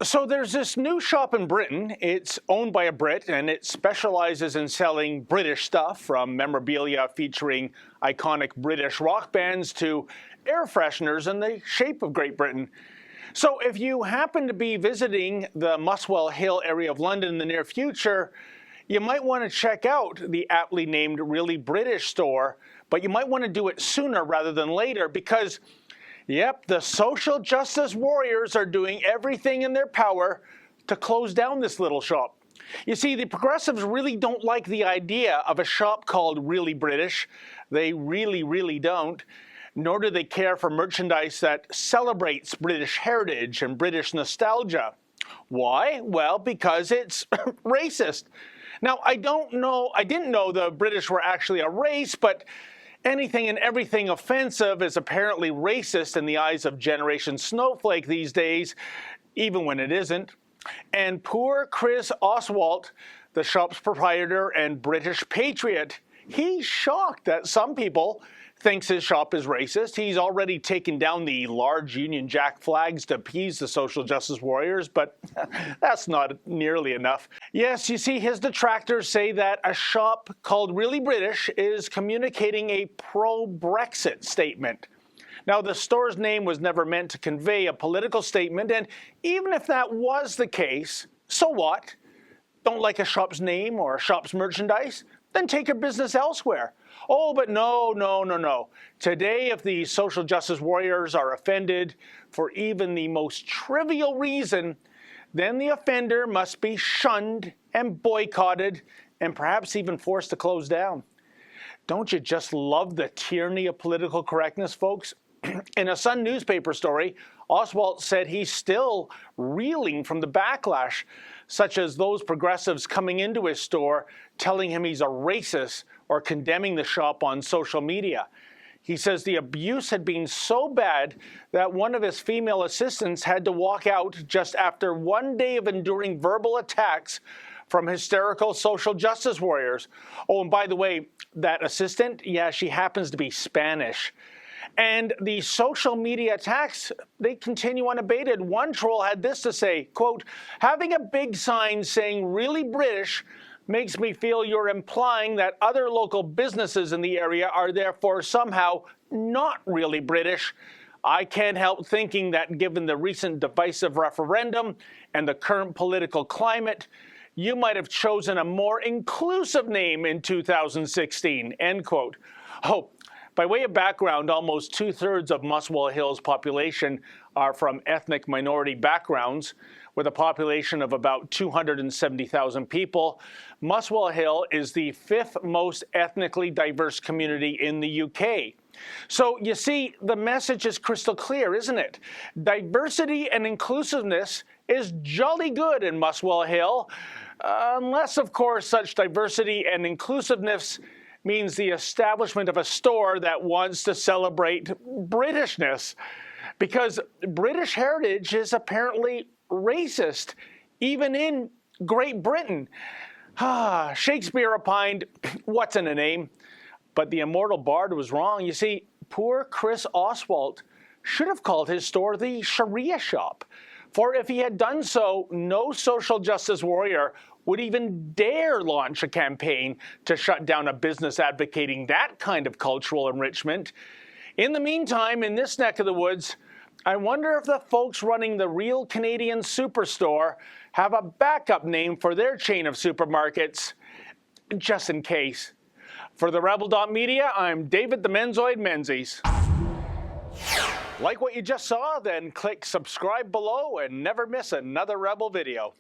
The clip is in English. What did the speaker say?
So there's this new shop in Britain. It's owned by a Brit, and it specializes in selling British stuff, from memorabilia featuring iconic British rock bands to air fresheners in the shape of Great Britain. So if you happen to be visiting the Muswell Hill area of London in the near future, you might want to check out the aptly named Really British store, but you might want to do it sooner rather than later because, yep, the social justice warriors are doing everything in their power to close down this little shop. You see, the progressives really don't like the idea of a shop called Really British. They really don't. Nor do they care for merchandise that celebrates British heritage and British nostalgia. Why? Well, because it's racist. Now, I didn't know the British were actually a race, but anything and everything offensive is apparently racist in the eyes of Generation Snowflake these days, even when it isn't. And poor Chris Oswalt, the shop's proprietor and British patriot, he's shocked that some people thinks his shop is racist. He's already taken down the large Union Jack flags to appease the social justice warriors, but that's not nearly enough. Yes, you see, his detractors say that a shop called Really British is communicating a pro-Brexit statement. Now, the store's name was never meant to convey a political statement, and even if that was the case, so what? Don't like a shop's name or a shop's merchandise? Then take your business elsewhere. Oh, but no. Today, if the social justice warriors are offended for even the most trivial reason, then the offender must be shunned and boycotted and perhaps even forced to close down. Don't you just love the tyranny of political correctness, folks? In a Sun newspaper story, Oswalt said he's still reeling from the backlash, such as those progressives coming into his store telling him he's a racist or condemning the shop on social media. He says the abuse had been so bad that one of his female assistants had to walk out just after one day of enduring verbal attacks from hysterical social justice warriors. Oh, and by the way, that assistant, yeah, she happens to be Spanish. And the social media attacks, they continue unabated. One troll had this to say, quote, "Having a big sign saying Really British makes me feel you're implying that other local businesses in the area are therefore somehow not really British. I can't help thinking that given the recent divisive referendum and the current political climate, you might have chosen a more inclusive name in 2016, end quote. Oh, by way of background, almost 2/3 of Muswell Hill's population are from ethnic minority backgrounds. With a population of about 270,000 people, Muswell Hill is the 5th most ethnically diverse community in the UK. So you see, the message is crystal clear, isn't it? Diversity and inclusiveness is jolly good in Muswell Hill, unless, of course, such diversity and inclusiveness means the establishment of a store that wants to celebrate Britishness, because British heritage is apparently racist, even in Great Britain. Shakespeare opined, what's in a name? But the immortal bard was wrong. You see, poor Chris Oswalt should have called his store the Sharia shop. For if he had done so, no social justice warrior would even dare launch a campaign to shut down a business advocating that kind of cultural enrichment. In the meantime, in this neck of the woods, I wonder if the folks running the Real Canadian Superstore have a backup name for their chain of supermarkets, just in case. For the Rebel.media, I'm David the Menzoid Menzies. Like what you just saw? Then click subscribe below and never miss another Rebel video.